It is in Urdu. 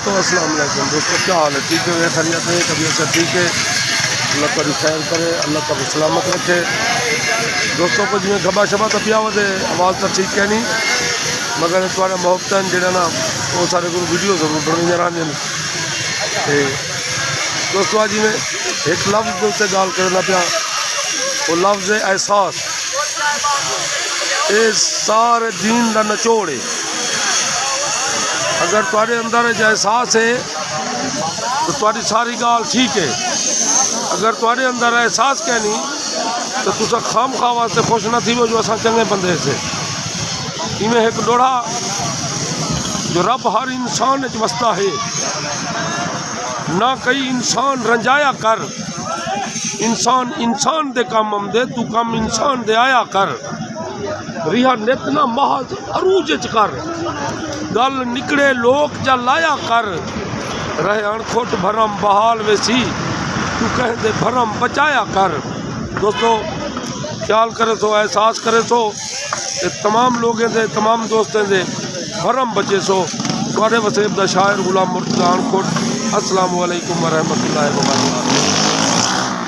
دوستوں السلام علیکم۔ دوستوں کیا حال ہے؟ ٹھیک ہے؟ خیریت ہے؟ طبیعت سے ٹھیک ہے؟ اللہ کا خیر کرے، اللہ کا سلامت رکھے۔ دوستوں کو جی گبا شبا تو پیا ہوا آواز تو ٹھیک ہے نہیں، مگر تھوڑا محبت جہاں نا وہ سارے کو ویڈیو ضرور بنائی رہے۔ دوستوں آج میں ایک لفظ کے اتنے گال کرنا پیا، وہ لفظ ہے احساس۔ یہ سارے دین کا نچوڑ ہے۔ اگر تھوڑے اندر احساس ہے تو تھوڑی ساری گال ٹھیک ہے، اگر تھوڑے اندر احساس کہ نہیں تو تصا خام خواہ واسطے خوش نہ تھی جو اصا چنگے بندے سے۔ میں ایک ڈوڑا جو رب ہر انسان وستا ہے، نہ کئی انسان رنجایا کر، انسان انسان دے کام آمدے، تو کام انسان دے آیا کر۔ ریحا نت نہ محض عروج کر، گل نکڑے لوک جا لایا کر۔ رہے انکھوٹ بھرم بحال ویسی، تو کہہ دے بھرم بچایا کر۔ دوستو خیال کرے سو، احساس کرے سو، تمام لوگیں دے، تمام دوستیں دے بھرم بچے سو۔ تھوڑے وسیب دا شاعر غلام مرتضیٰ انکھوٹ۔ السلام علیکم ورحمۃ اللہ وبرکاتہ۔